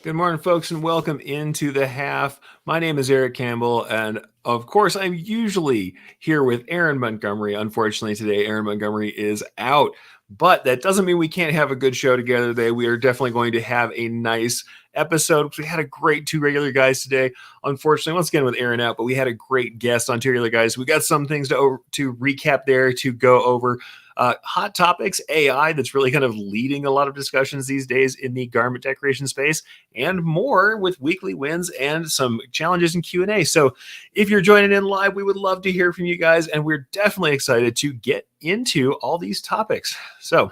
Good morning, folks, and welcome into the half. My name is Erich Campbell, and of course, I'm usually here with Aaron Montgomery. Unfortunately, today, Aaron Montgomery is out, but that doesn't mean we can't have a good show together today. We are definitely going to have a nice episode. We had a great two regular guys today. Unfortunately, once again with Aaron out, but we had a great guest on two regular guys. We got some things to recap there to go over. Hot topics, AI, that's really kind of leading a lot of discussions these days in the garment decoration space, and more with weekly wins and some challenges and Q&A. So if you're joining in live, we would love to hear from you guys, and we're definitely excited to get into all these topics. So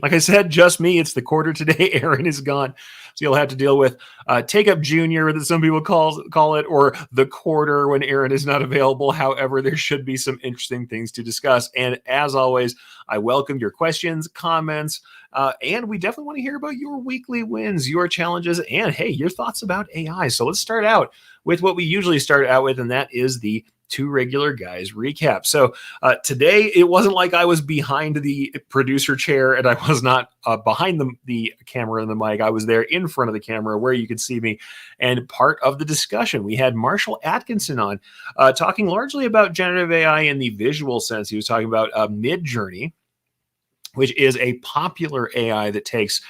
like I said, just me. It's the quarter today. Aaron is gone. So you'll have to deal with Take Up Junior, that some people call it, or the quarter when Aaron is not available. However, there should be some interesting things to discuss. And as always, I welcome your questions, comments, and we definitely want to hear about your weekly wins, your challenges, and hey, your thoughts about AI. So let's start out with what we usually start out with, and that is the two regular guys recap. So today it wasn't like I was behind the producer chair and I was not behind the camera and the mic. I was there in front of the camera where you could see me. And part of the discussion, we had Marshall Atkinson on talking largely about generative AI in the visual sense. He was talking about Midjourney, which is a popular AI that takes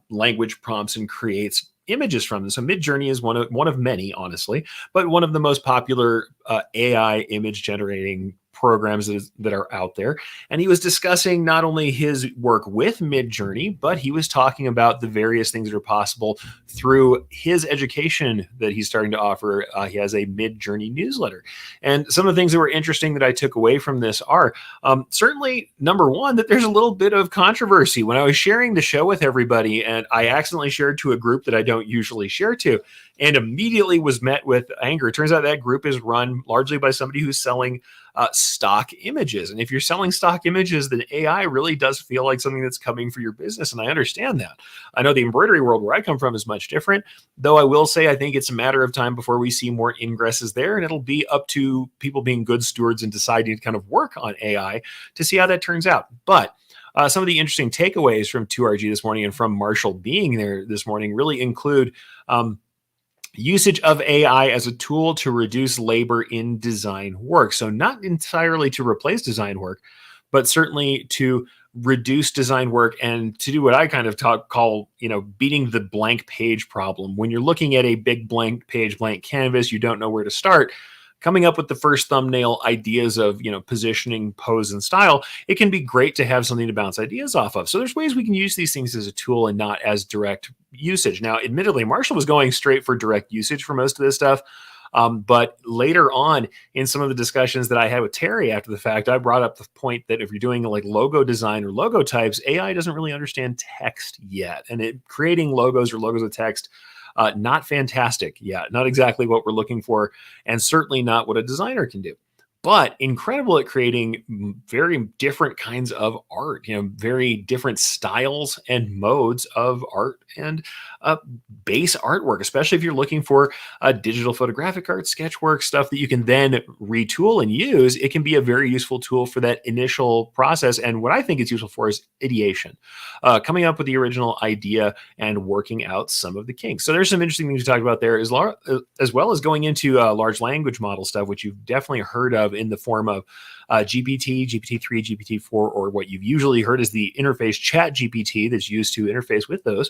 language prompts and creates images from them. So Midjourney is one of many, honestly, but one of the most popular AI image generating programs that are out there. And he was discussing not only his work with Midjourney, but he was talking about the various things that are possible through his education that he's starting to offer. He has a Midjourney newsletter. And some of the things that were interesting that I took away from this are certainly, number one, that there's a little bit of controversy. When I was sharing the show with everybody, and I accidentally shared to a group that I don't usually share to, and immediately was met with anger. It turns out that group is run largely by somebody who's selling stock images. And if you're selling stock images, then AI really does feel like something that's coming for your business. And I understand that. I know the embroidery world where I come from is much different, though I will say I think it's a matter of time before we see more ingresses there. And it'll be up to people being good stewards and deciding to kind of work on AI to see how that turns out. But some of the interesting takeaways from 2RG this morning and from Marshall being there this morning really include usage of AI as a tool to reduce labor in design work. So not entirely to replace design work, but certainly to reduce design work and to do what I kind of call, beating the blank page problem. When you're looking at a big blank page, blank canvas, you don't know where to start. Coming up with the first thumbnail ideas of, positioning, pose, and style, it can be great to have something to bounce ideas off of. So there's ways we can use these things as a tool and not as direct usage. Now, admittedly, Marshall was going straight for direct usage for most of this stuff. But later on in some of the discussions that I had with Terry after the fact, I brought up the point that if you're doing like logo design or logo types, AI doesn't really understand text yet. And creating logos or logos with text, not fantastic yet, not exactly what we're looking for, and certainly not what a designer can do. But incredible at creating very different kinds of art, very different styles and modes of art and base artwork, especially if you're looking for digital photographic art, sketchwork, stuff that you can then retool and use. It can be a very useful tool for that initial process. And what I think it's useful for is ideation, coming up with the original idea and working out some of the kinks. So there's some interesting things to talk about there, as well as going into large language model stuff, which you've definitely heard of in the form of GPT, GPT-3, GPT-4, or what you've usually heard is the interface Chat GPT that's used to interface with those,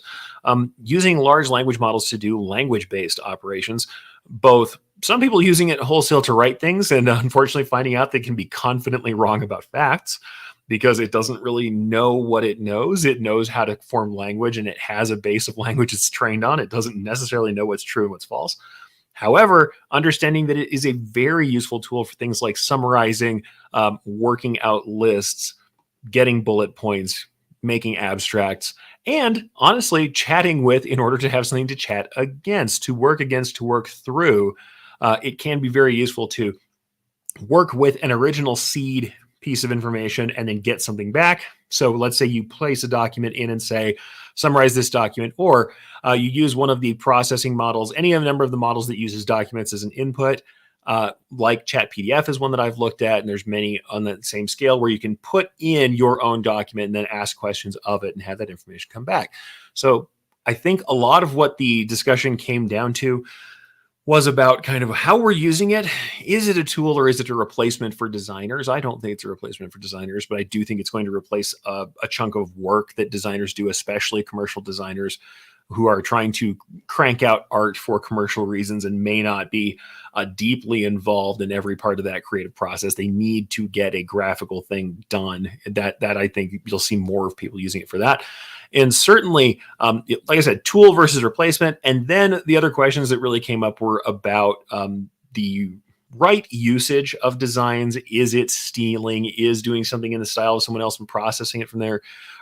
using large language models to do language-based operations, both some people using it wholesale to write things and unfortunately finding out they can be confidently wrong about facts because it doesn't really know what it knows. It knows how to form language and it has a base of language it's trained on. It doesn't necessarily know what's true and what's false. However, understanding that it is a very useful tool for things like summarizing, working out lists, getting bullet points, making abstracts, and honestly, chatting with in order to have something to chat against, to work through. It can be very useful to work with an original seed piece of information and then get something back. So let's say you place a document in and say, summarize this document, or you use one of the processing models, any number of the models that uses documents as an input, like Chat PDF is one that I've looked at, and there's many on that same scale where you can put in your own document and then ask questions of it and have that information come back. So I think a lot of what the discussion came down to was about kind of how we're using it. Is it a tool or is it a replacement for designers? I don't think it's a replacement for designers, but I do think it's going to replace a chunk of work that designers do, especially commercial designers who are trying to crank out art for commercial reasons and may not be deeply involved in every part of that creative process. They need to get a graphical thing done. That I think you'll see more of people using it for that. And certainly, like I said, tool versus replacement. And then the other questions that really came up were about the right usage of designs. Is it stealing? Is doing something in the style of someone else and processing it from their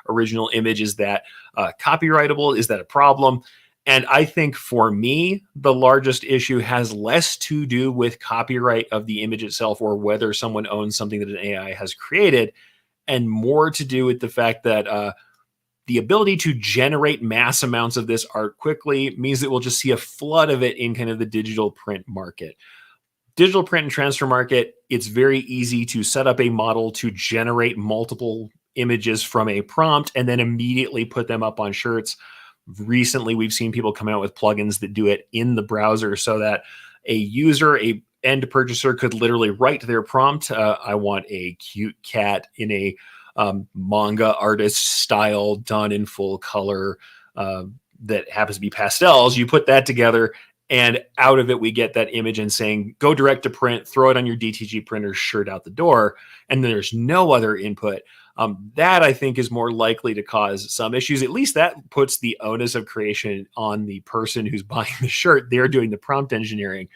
original image? Is that copyrightable? Is that a problem? And I think for me, the largest issue has less to do with copyright of the image itself or whether someone owns something that an AI has created, and more to do with the fact that the ability to generate mass amounts of this art quickly means that we'll just see a flood of it in kind of the digital print market. Digital print and transfer market, it's very easy to set up a model to generate multiple images from a prompt and then immediately put them up on shirts. Recently, we've seen people come out with plugins that do it in the browser so that a user, a end purchaser, could literally write their prompt. I want a cute cat in a manga artist style done in full color that happens to be pastels. You put that together, and out of it, we get that image and saying, go direct to print, throw it on your DTG printer, shirt out the door. And then there's no other input. That I think is more likely to cause some issues. At least that puts the onus of creation on the person who's buying the shirt. They're doing the prompt engineering.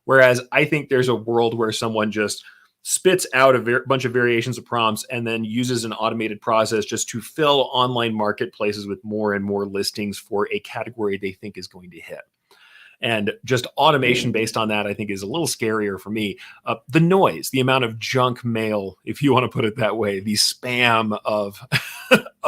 Whereas I think there's a world where someone just spits out a bunch of variations of prompts and then uses an automated process just to fill online marketplaces with more and more listings for a category they think is going to hit. And just automation based on that, I think, is a little scarier for me. The noise, the amount of junk mail, if you want to put it that way, the spam of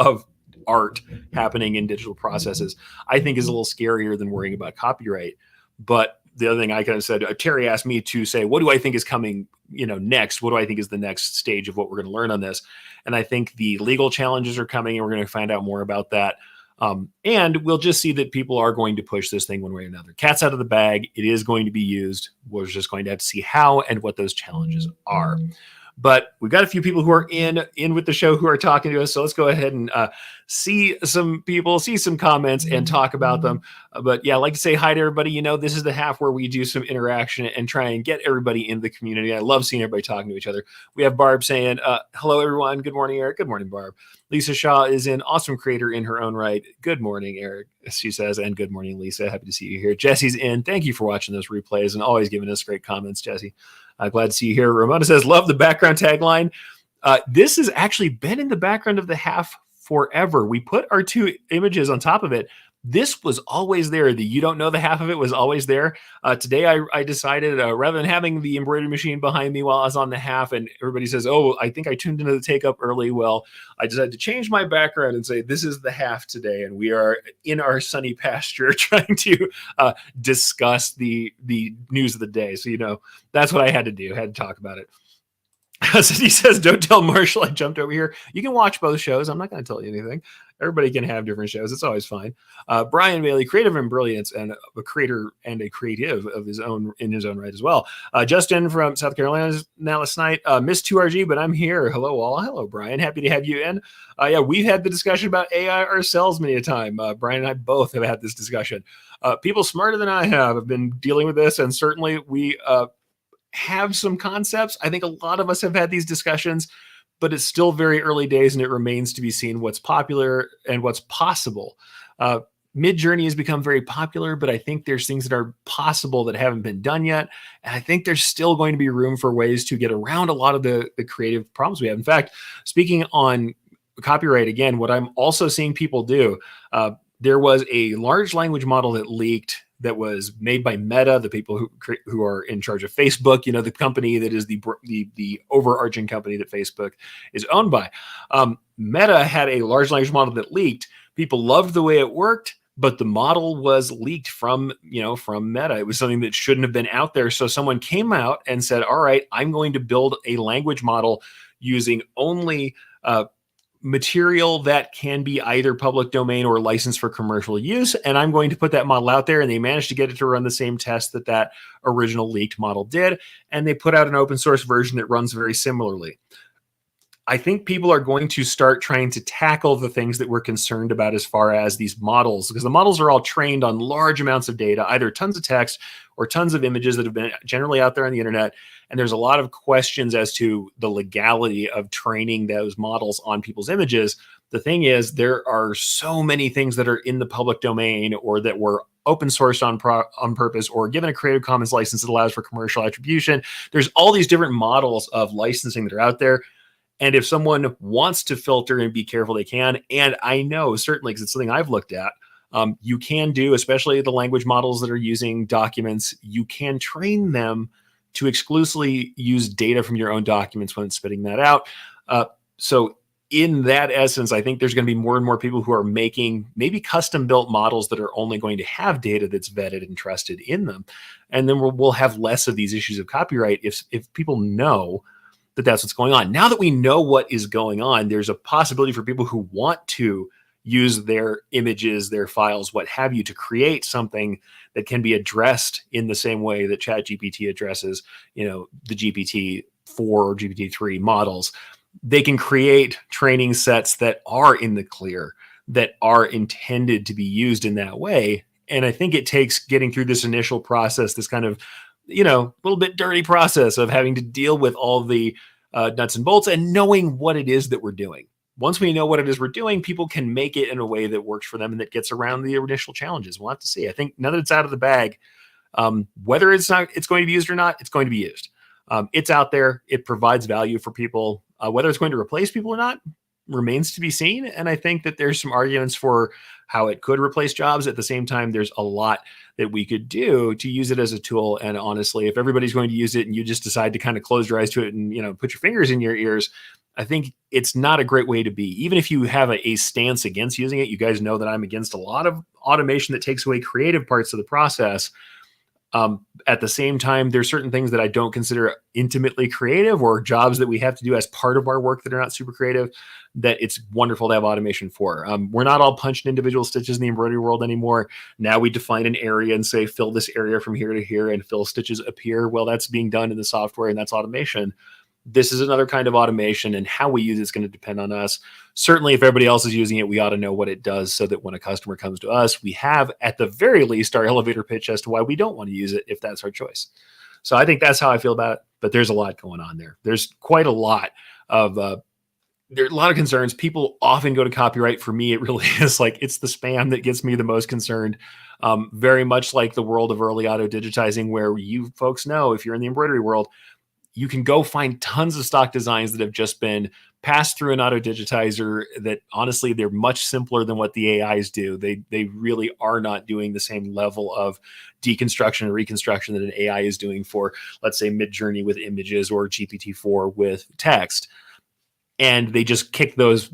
of art happening in digital processes, I think is a little scarier than worrying about copyright. But the other thing I kind of said, Terry asked me to say, what do I think is coming, next? What do I think is the next stage of what we're going to learn on this? And I think the legal challenges are coming, and we're going to find out more about that. And we'll just see that people are going to push this thing one way or another. Cat's out of the bag. It is going to be used. We're just going to have to see how and what those challenges are. But we've got a few people who are in with the show who are talking to us. So let's go ahead and see some people, see some comments, and talk about them. But yeah, I'd like to say hi to everybody. This is the half where we do some interaction and try and get everybody in the community. I love seeing everybody talking to each other. We have Barb saying, hello, everyone. Good morning, Eric. Good morning, Barb. Lisa Shaw is an awesome creator in her own right. Good morning, Eric, she says, and good morning, Lisa. Happy to see you here. Jesse's in. Thank you for watching those replays and always giving us great comments, Jesse. Glad to see you here. Ramona says, love the background tagline. This has actually been in the background of the half forever. We put our two images on top of it. This was always there. The you don't know the half of it was always there. Today, I decided rather than having the embroidery machine behind me while I was on the half, and everybody says, oh, I think I tuned into the take up early. Well, I decided to change my background and say, this is the half today. And we are in our sunny pasture trying to discuss the news of the day. So, that's what I had to do. I had to talk about it. So he says, don't tell Marshall I jumped over here. You can watch both shows. I'm not going to tell you anything. Everybody can have different shows. It's always fine. Brian Bailey, creative and brilliance, and a creator and a creative of his own in his own right as well. Justin from South Carolina now last night. Missed 2RG, but I'm here. Hello, all. Hello, Brian. Happy to have you in. Yeah, we've had the discussion about AI ourselves many a time. Brian and I both have had this discussion. People smarter than I have been dealing with this, and certainly we have some concepts. I think a lot of us have had these discussions, but it's still very early days, and it remains to be seen what's popular and what's possible. Mid-Journey has become very popular, but I think there's things that are possible that haven't been done yet. And I think there's still going to be room for ways to get around a lot of the creative problems we have. In fact, speaking on copyright again, what I'm also seeing people do, there was a large language model that leaked that was made by Meta, the people who are in charge of Facebook, the company that is the overarching company that Facebook is owned by. Meta had a large language model that leaked. People loved the way it worked, but the model was leaked from Meta. It was something that shouldn't have been out there. So someone came out and said, all right, I'm going to build a language model using only material that can be either public domain or licensed for commercial use. And I'm going to put that model out there. And they managed to get it to run the same test that that original leaked model did. And they put out an open source version that runs very similarly. I think people are going to start trying to tackle the things that we're concerned about as far as these models, because the models are all trained on large amounts of data, either tons of text or tons of images that have been generally out there on the internet. And there's a lot of questions as to the legality of training those models on people's images. The thing is, there are so many things that are in the public domain or that were open sourced on purpose or given a Creative Commons license that allows for commercial attribution. There's all these different models of licensing that are out there. And if someone wants to filter and be careful, they can. And I know certainly, because it's something I've looked at, you can do, especially the language models that are using documents, you can train them to exclusively use data from your own documents when it's spitting that out. So in that essence, I think there's going to be more and more people who are making maybe custom built models that are only going to have data that's vetted and trusted in them. And then we'll have less of these issues of copyright if people know that that's what's going on. Now that we know what is going on, there's a possibility for people who want to use their images, their files, what have you, to create something that can be addressed in the same way that ChatGPT addresses, the GPT-4 or GPT-3 models. They can create training sets that are in the clear, that are intended to be used in that way. And I think it takes getting through this initial process, this kind of a little bit dirty process of having to deal with all the nuts and bolts and knowing what it is that we're doing. Once we know what it is we're doing, people can make it in a way that works for them and that gets around the initial challenges. We'll have to see. I think now that it's out of the bag, whether it's going to be used or not, it's going to be used. It's out there. It provides value for people. Whether it's going to replace people or not remains to be seen. And I think that there's some arguments for how it could replace jobs. At the same time, there's a lot that we could do to use it as a tool. And honestly, if everybody's going to use it and you just decide to kind of close your eyes to it and, put your fingers in your ears, I think it's not a great way to be. Even if you have a stance against using it, you guys know that I'm against a lot of automation that takes away creative parts of the process. At the same time, there's certain things that I don't consider intimately creative or jobs that we have to do as part of our work that are not super creative, that it's wonderful to have automation for. We're not all punching individual stitches in the embroidery world anymore. Now we define an area and say, fill this area from here to here and fill stitches appear. Well, that's being done in the software and that's automation. This is another kind of automation, and how we use it is going to depend on us. Certainly, if everybody else is using it, we ought to know what it does so that when a customer comes to us, we have, at the very least, our elevator pitch as to why we don't want to use it if that's our choice. So I think that's how I feel about it, but there's a lot going on there. There's quite a lot of there are a lot of concerns. People often go to copyright. For me, it really is it's the spam that gets me the most concerned. Very much like the world of early auto digitizing, where you folks know, if you're in the embroidery world, you can go find tons of stock designs that have just been passed through an auto digitizer that honestly, they're much simpler than what the AIs do. They really are not doing the same level of deconstruction and reconstruction that an AI is doing for, let's say, Midjourney with images or GPT-4 with text. And they just kick those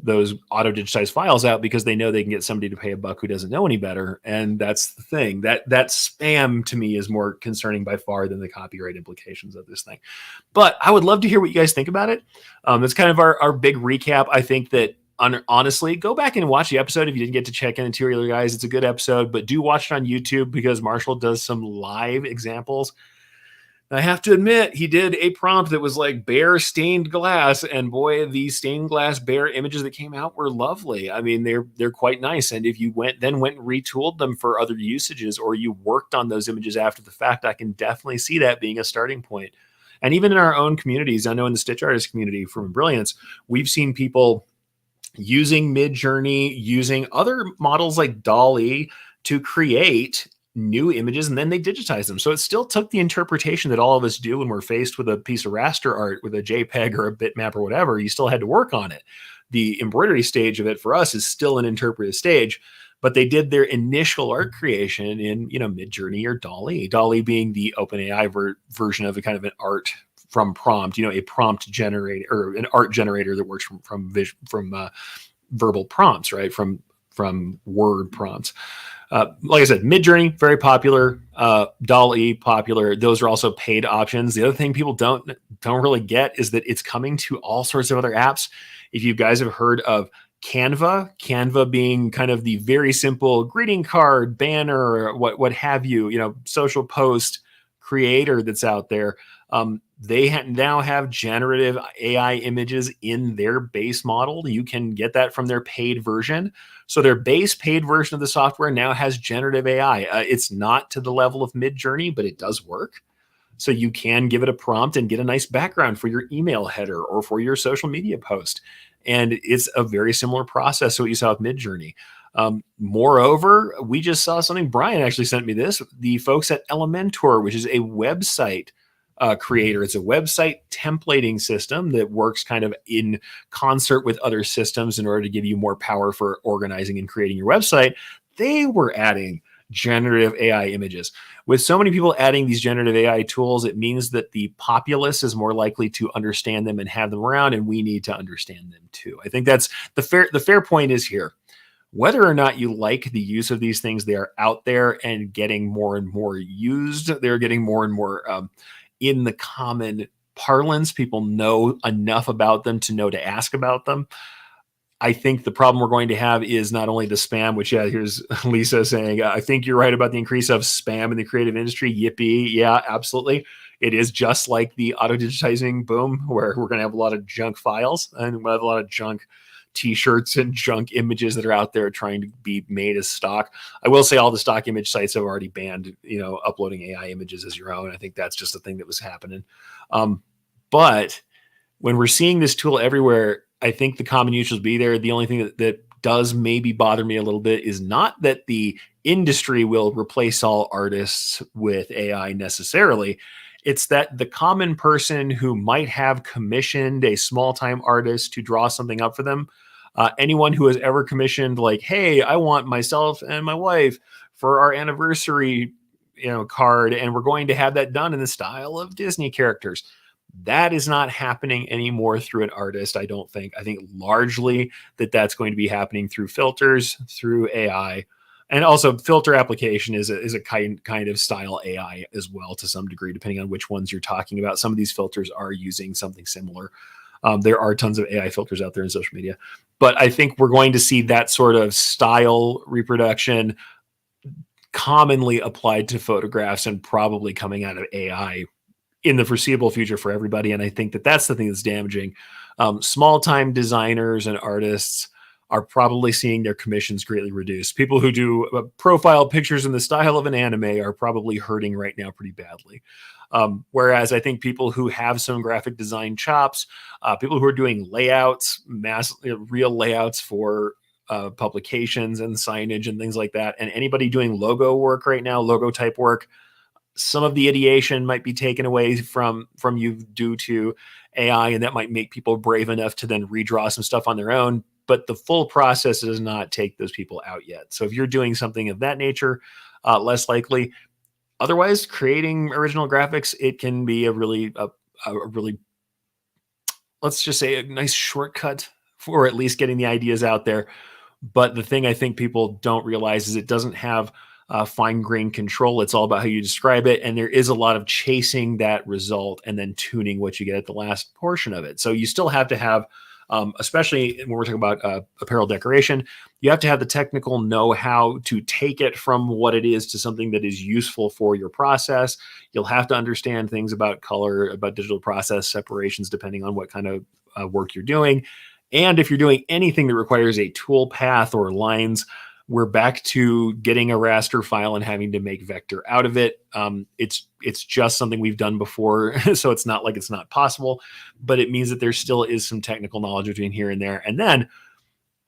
auto digitized files out because they know they can get somebody to pay $1 who doesn't know any better. And that's the thing. That spam to me is more concerning by far than the copyright implications of this thing. But I would love to hear what you guys think about it. That's kind of our big recap. I think that honestly, go back and watch the episode if you didn't get to check in to other guys. It's a good episode, but do watch it on YouTube because Marshall does some live examples. I have to admit, he did a prompt that was like bear stained glass, and boy, the stained glass bear images that came out were lovely. I mean, they're quite nice. And if you went and retooled them for other usages, or you worked on those images after the fact, I can definitely see that being a starting point. And even in our own communities, I know in the Stitch Artist community from Brilliance, we've seen people using Midjourney, using other models like DALL-E to create new images, and then they digitize them. So it still took the interpretation that all of us do when we're faced with a piece of raster art with a JPEG or a bitmap or whatever. You still had to work on it. The embroidery stage of it for us is still an interpretive stage, but they did their initial art creation in Midjourney or DALL-E. DALL-E being the OpenAI version of a kind of an art from prompt, a prompt generator or an art generator that works from verbal prompts, right? From word prompts. Like I said, Midjourney, very popular. DALL-E, popular. Those are also paid options. The other thing people don't don't really get is that it's coming to all sorts of other apps. If you guys have heard of Canva being kind of the very simple greeting card, banner, what have you, social post creator that's out there. They now have generative AI images in their base model. You can get that from their paid version. So their base paid version of the software now has generative AI. It's not to the level of Midjourney, but it does work. So you can give it a prompt and get a nice background for your email header or for your social media post. And it's a very similar process to what you saw with Midjourney. Moreover, we just saw something. Brian actually sent me this. The folks at Elementor, which is a website creator. It's a website templating system that works kind of in concert with other systems in order to give you more power for organizing and creating your website. They were adding generative AI images. With so many people adding these generative AI tools, it means that the populace is more likely to understand them and have them around, and we need to understand them too. I think that's the fair point is here. Whether or not you like the use of these things, they are out there and getting more and more used. They're getting more and more in the common parlance. People know enough about them to know to ask about them. I think the problem we're going to have is not only the spam, which, yeah, here's Lisa saying, I think you're right about the increase of spam in the creative industry. Yippee. Yeah, absolutely. It is just like the auto digitizing boom, where we're going to have a lot of junk files and we'll have a lot of junk t-shirts and junk images that are out there trying to be made as stock. I will say all the stock image sites have already banned, uploading AI images as your own. I think that's just a thing that was happening. But when we're seeing this tool everywhere, I think the common use will be there. The only thing that does maybe bother me a little bit is not that the industry will replace all artists with AI necessarily. It's that the common person who might have commissioned a small-time artist to draw something up for them, anyone who has ever commissioned, like, hey, I want myself and my wife for our anniversary, card, and we're going to have that done in the style of Disney characters. That is not happening anymore through an artist, I don't think. I think largely that's going to be happening through filters, through AI. And also filter application is a kind of style AI as well to some degree, depending on which ones you're talking about. Some of these filters are using something similar. There are tons of AI filters out there in social media. But I think we're going to see that sort of style reproduction commonly applied to photographs and probably coming out of AI in the foreseeable future for everybody. And I think that's the thing that's damaging. Small-time designers and artists are probably seeing their commissions greatly reduced. People who do profile pictures in the style of an anime are probably hurting right now pretty badly. Whereas I think people who have some graphic design chops, people who are doing layouts, real layouts for publications and signage and things like that, and anybody doing logo work right now, logo type work, some of the ideation might be taken away from you due to AI, and that might make people brave enough to then redraw some stuff on their own. But the full process does not take those people out yet. So if you're doing something of that nature, less likely. Otherwise, creating original graphics, it can be a really, let's just say, a nice shortcut for at least getting the ideas out there. But the thing I think people don't realize is it doesn't have fine-grained control. It's all about how you describe it. And there is a lot of chasing that result and then tuning what you get at the last portion of it. So you still have to have, especially when we're talking about apparel decoration, you have to have the technical know-how to take it from what it is to something that is useful for your process. You'll have to understand things about color, about digital process separations, depending on what kind of work you're doing. And if you're doing anything that requires a tool path or lines, we're back to getting a raster file and having to make vector out of it. It's just something we've done before, so it's not like it's not possible, but it means that there still is some technical knowledge between here and there. And then,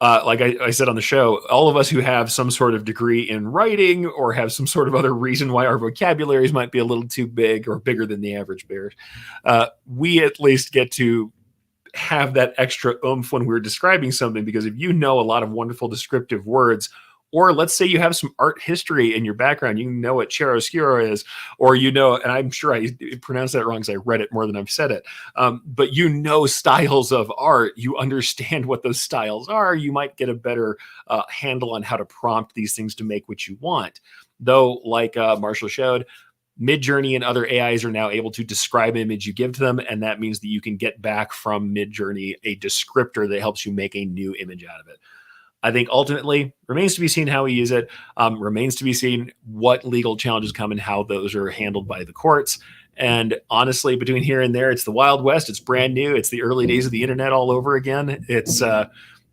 like I said on the show, all of us who have some sort of degree in writing or have some sort of other reason why our vocabularies might be a little too big or bigger than the average bear, we at least get to have that extra oomph when we're describing something, because if you know a lot of wonderful descriptive words, or let's say you have some art history in your background, you know what chiaroscuro is, or and I'm sure I pronounced that wrong because I read it more than I've said it, but styles of art, you understand what those styles are, you might get a better handle on how to prompt these things to make what you want. Though, like Marshall showed, Midjourney and other AIs are now able to describe an image you give to them, and that means that you can get back from Midjourney a descriptor that helps you make a new image out of it. I think ultimately remains to be seen how we use it. Remains to be seen what legal challenges come and how those are handled by the courts. And honestly, between here and there, it's the Wild West. It's brand new. It's the early days of the internet all over again. It's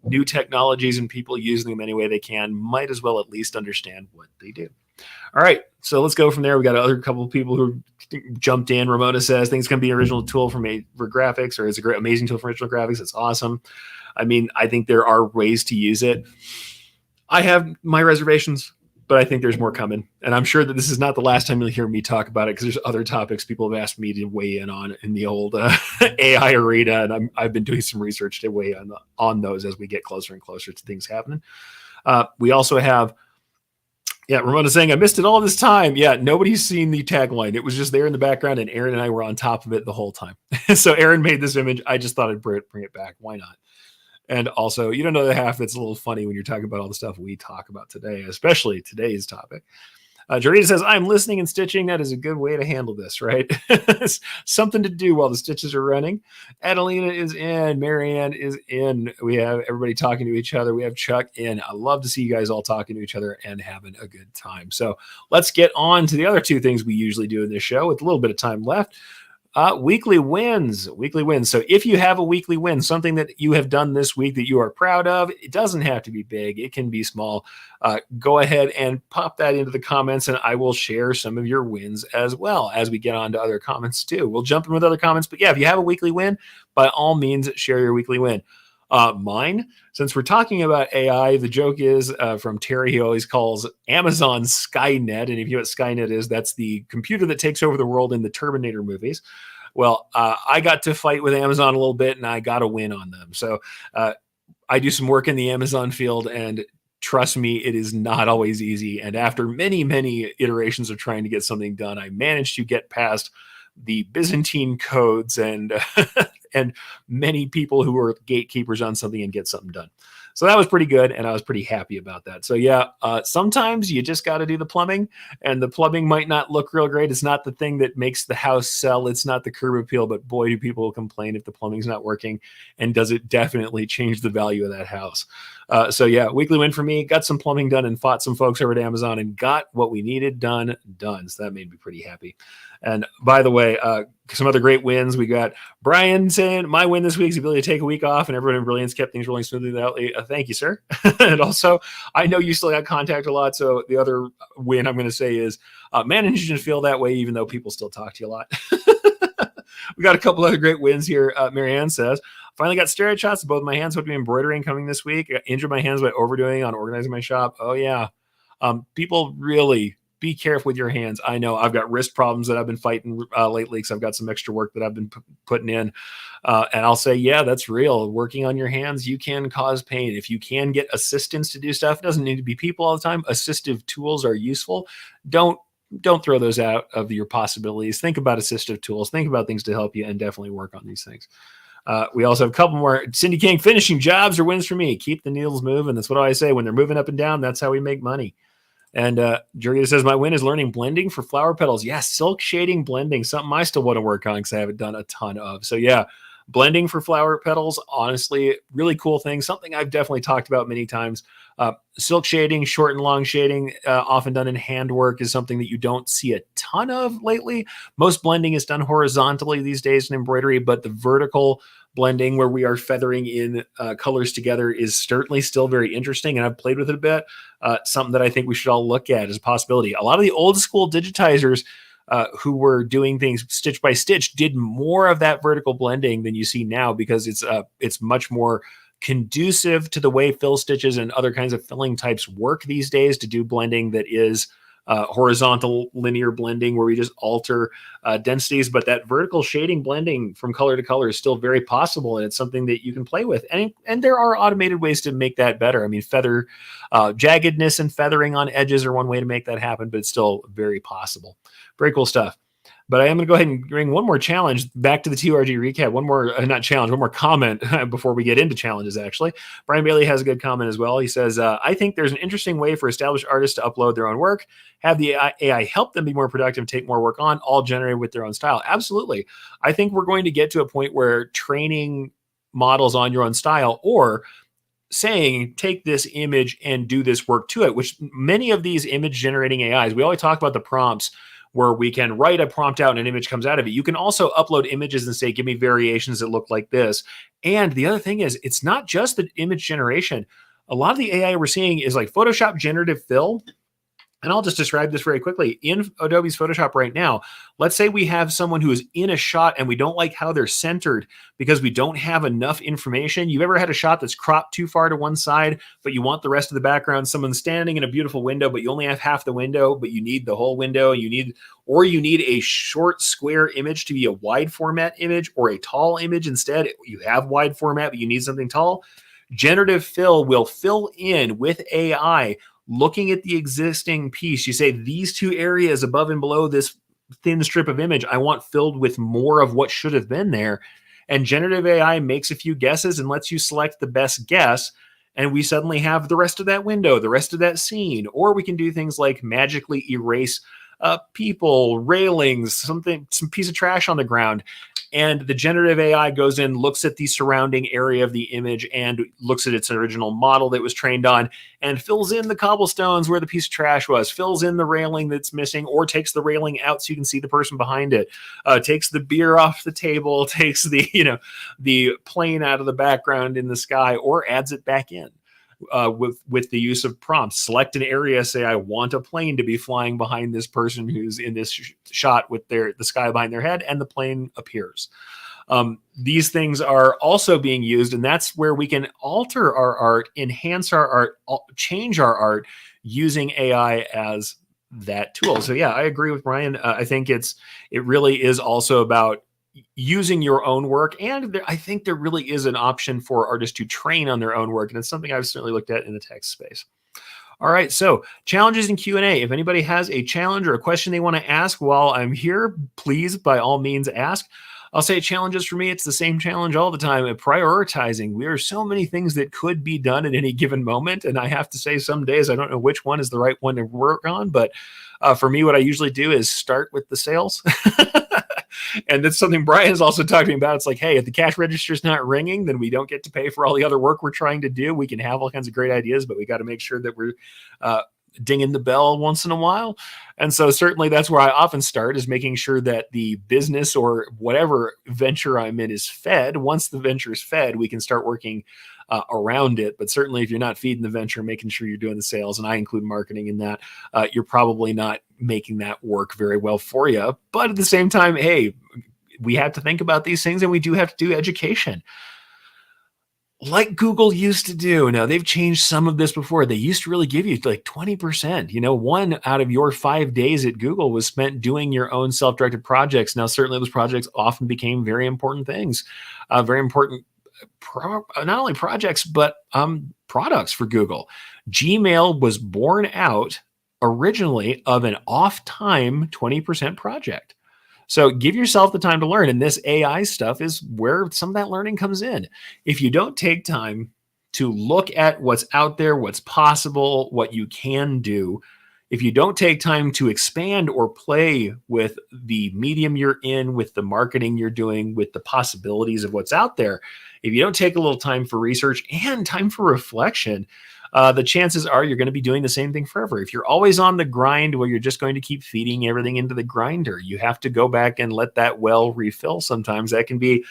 new technologies and people using them any way they can. Might as well at least understand what they do. All right, so let's go from there. We got another couple of people who jumped in. Ramona says, "Things can be an original tool for graphics, or it's a great, amazing tool for original graphics." It's awesome. I mean, I think there are ways to use it. I have my reservations, but I think there's more coming. And I'm sure that this is not the last time you'll hear me talk about it, because there's other topics people have asked me to weigh in on in the old AI arena. And I've been doing some research to weigh on those as we get closer and closer to things happening. We also have, Ramona saying, "I missed it all this time." Yeah, nobody's seen the tagline. It was just there in the background, and Aaron and I were on top of it the whole time. So Aaron made this image. I just thought I'd bring it back. Why not? And also, you don't know the half that's a little funny when you're talking about all the stuff we talk about today, especially today's topic. Jarita says, "I'm listening and stitching. That is a good way to handle this, right?" Something to do while the stitches are running. Adelina is in. Marianne is in. We have everybody talking to each other. We have Chuck in. I love to see you guys all talking to each other and having a good time. So let's get on to the other two things we usually do in this show with a little bit of time left. Weekly wins. So if you have a weekly win, something that you have done this week that you are proud of, it doesn't have to be big. It can be small. Go ahead and pop that into the comments, and I will share some of your wins as well as we get on to other comments too. We'll jump in with other comments, but yeah, if you have a weekly win, by all means, share your weekly win. Mine, since we're talking about AI, the joke is from Terry. He always calls Amazon Skynet. And if you know what Skynet is, that's the computer that takes over the world in the Terminator movies. Well, I got to fight with Amazon a little bit, and I got a win on them. So I do some work in the Amazon field, and trust me, it is not always easy. And after many, many iterations of trying to get something done, I managed to get past the Byzantine codes and and many people who were gatekeepers on something and get something done. So that was pretty good, and I was pretty happy about that. So yeah, sometimes you just got to do the plumbing, and the plumbing might not look real great. It's not the thing that makes the house sell. It's not the curb appeal, but boy, do people complain if the plumbing's not working, and does it definitely change the value of that house. So yeah, weekly win for me. Got some plumbing done and fought some folks over at Amazon and got what we needed done. So that made me pretty happy. And by the way, some other great wins. We got Brian saying, "My win this week is the ability to take a week off, and everyone in Brilliance kept things rolling smoothly without." Thank you, sir. And also, I know you still got contact a lot. So the other win I'm going to say is managing to feel that way, even though people still talk to you a lot. We got a couple other great wins here. Marianne says, "Finally got steroid shots of both my hands. Hope to be embroidering coming this week. I injured my hands by overdoing on organizing my shop." Oh, yeah. People really be careful with your hands. I know I've got wrist problems that I've been fighting lately because I've got some extra work that I've been putting in. And I'll say, yeah, that's real. Working on your hands, you can cause pain. If you can get assistance to do stuff, it doesn't need to be people all the time. Assistive tools are useful. Don't throw those out of your possibilities. Think about assistive tools. Think about things to help you, and definitely work on these things. We also have a couple more. Cindy King, "Finishing jobs are wins for me. Keep the needles moving." That's what I say. When they're moving up and down, that's how we make money. And Jurgita says, "My win is learning blending for flower petals." Yeah, silk shading blending, something I still want to work on because I haven't done a ton of. So yeah, blending for flower petals, honestly, really cool thing. Something I've definitely talked about many times. Silk shading, short and long shading, often done in handwork, is something that you don't see a ton of lately. Most blending is done horizontally these days in embroidery, but the vertical blending where we are feathering in colors together is certainly still very interesting, and I've played with it a bit. Something that I think we should all look at as a possibility. A lot of the old school digitizers who were doing things stitch by stitch did more of that vertical blending than you see now, because it's much more conducive to the way fill stitches and other kinds of filling types work these days, to do blending that is horizontal linear blending where we just alter densities. But that vertical shading blending from color to color is still very possible, and it's something that you can play with. And there are automated ways to make that better. I mean, jaggedness and feathering on edges are one way to make that happen, but it's still very possible. Very cool stuff. But I am going to go ahead and bring one more challenge back to the TRG recap. One more, not challenge, one more comment before we get into challenges, actually. Brian Bailey has a good comment as well. He says, I think there's an interesting way for established artists to upload their own work, have the AI help them be more productive, take more work on, all generated with their own style. Absolutely. I think we're going to get to a point where training models on your own style, or saying take this image and do this work to it, which many of these image generating AIs, we always talk about the prompts where we can write a prompt out and an image comes out of it. You can also upload images and say, give me variations that look like this. And the other thing is, it's not just the image generation. A lot of the AI we're seeing is like Photoshop generative fill. And I'll just describe this very quickly. In Adobe's Photoshop right now, let's say we have someone who is in a shot and we don't like how they're centered because we don't have enough information. You've ever had a shot that's cropped too far to one side, but you want the rest of the background? Someone's standing in a beautiful window, but you only have half the window, but you need the whole window. You need a short square image to be a wide format image, or a tall image instead. You have wide format, but you need something tall. Generative fill will fill in with AI. Looking at the existing piece, you say these two areas above and below this thin strip of image, I want filled with more of what should have been there. And generative AI makes a few guesses and lets you select the best guess. And we suddenly have the rest of that window, the rest of that scene. Or we can do things like magically erase people, railings, some piece of trash on the ground. And the generative AI goes in, looks at the surrounding area of the image and looks at its original model that was trained on, and fills in the cobblestones where the piece of trash was, fills in the railing that's missing, or takes the railing out so you can see the person behind it, takes the beer off the table, takes the plane out of the background in the sky, or adds it back in. With the use of prompts. Select an area, say I want a plane to be flying behind this person who's in this shot with the sky behind their head, and the plane appears. These things are also being used, and that's where we can alter our art, enhance our art, change our art using AI as that tool. So yeah, I agree with Brian. I think it really is also about using your own work. And I think there really is an option for artists to train on their own work. And it's something I've certainly looked at in the text space. All right. So challenges and Q&A. If anybody has a challenge or a question they want to ask while I'm here, please, by all means, ask. I'll say challenges for me. It's the same challenge all the time at prioritizing. There are so many things that could be done at any given moment. And I have to say some days I don't know which one is the right one to work on. But for me, what I usually do is start with the sales. And that's something Brian's also talking about. It's like, hey, if the cash register is not ringing, then we don't get to pay for all the other work we're trying to do. We can have all kinds of great ideas, but we got to make sure that we're dinging the bell once in a while. And so certainly that's where I often start, is making sure that the business or whatever venture I'm in is fed. Once the venture is fed, we can start working around it. But certainly if you're not feeding the venture, making sure you're doing the sales, and I include marketing in that, you're probably not making that work very well for you. But at the same time, hey, we have to think about these things, and we do have to do education. Like Google used to do. Now, they've changed some of this before. They used to really give you like 20%. 1 out of your 5 days at Google was spent doing your own self-directed projects. Now, certainly those projects often became very important things, very important, not only projects, but products for Google. Gmail was born out originally of an off-time 20% project. So give yourself the time to learn. And this AI stuff is where some of that learning comes in. If you don't take time to look at what's out there, what's possible, what you can do, if you don't take time to expand or play with the medium you're in, with the marketing you're doing, with the possibilities of what's out there, if you don't take a little time for research and time for reflection, the chances are you're going to be doing the same thing forever. If you're always on the grind, well, you're just going to keep feeding everything into the grinder. You have to go back and let that well refill sometimes. That can be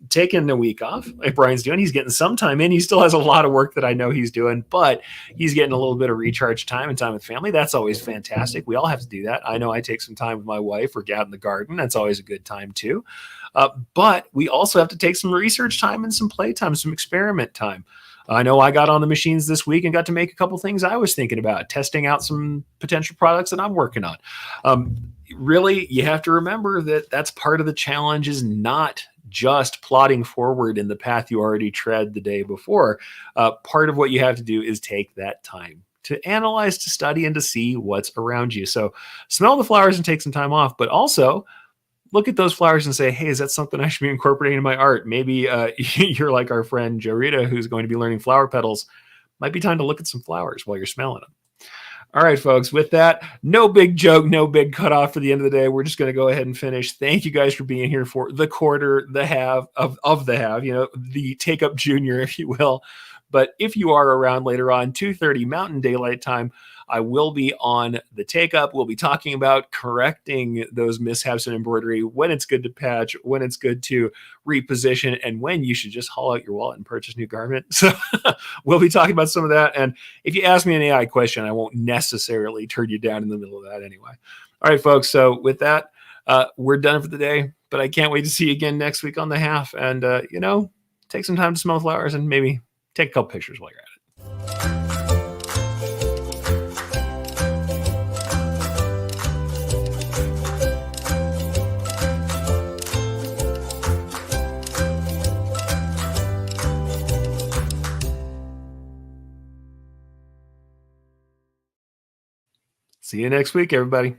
taking a week off, like Brian's doing. He's getting some time in. He still has a lot of work that I know he's doing, but he's getting a little bit of recharge time and time with family. That's always fantastic. We all have to do that. I know I take some time with my wife or get out in the garden. That's always a good time too. But we also have to take some research time and some play time, some experiment time. I know I got on the machines this week and got to make a couple things I was thinking about, testing out some potential products that I'm working on. Really, you have to remember that that's part of the challenge, is not just plodding forward in the path you already tread the day before. Part of what you have to do is take that time to analyze, to study, and to see what's around you. So smell the flowers and take some time off, but also look at those flowers and say, hey, is that something I should be incorporating in my art? Maybe you're like our friend Jorita, who's going to be learning flower petals. Might be time to look at some flowers while you're smelling them. All right, folks, with that, no big joke, no big cutoff for the end of the day. We're just going to go ahead and finish. Thank you guys for being here for the quarter, the half of the half, the take up junior, if you will. But if you are around later on, 2:30 Mountain Daylight Time, I will be on the take up. We'll be talking about correcting those mishaps in embroidery, when it's good to patch, when it's good to reposition, and when you should just haul out your wallet and purchase a new garment. So we'll be talking about some of that. And if you ask me an AI question, I won't necessarily turn you down in the middle of that anyway. All right, folks. So with that, we're done for the day, but I can't wait to see you again next week on the half. And, take some time to smell flowers and maybe take a couple pictures while you're at it. See you next week, everybody.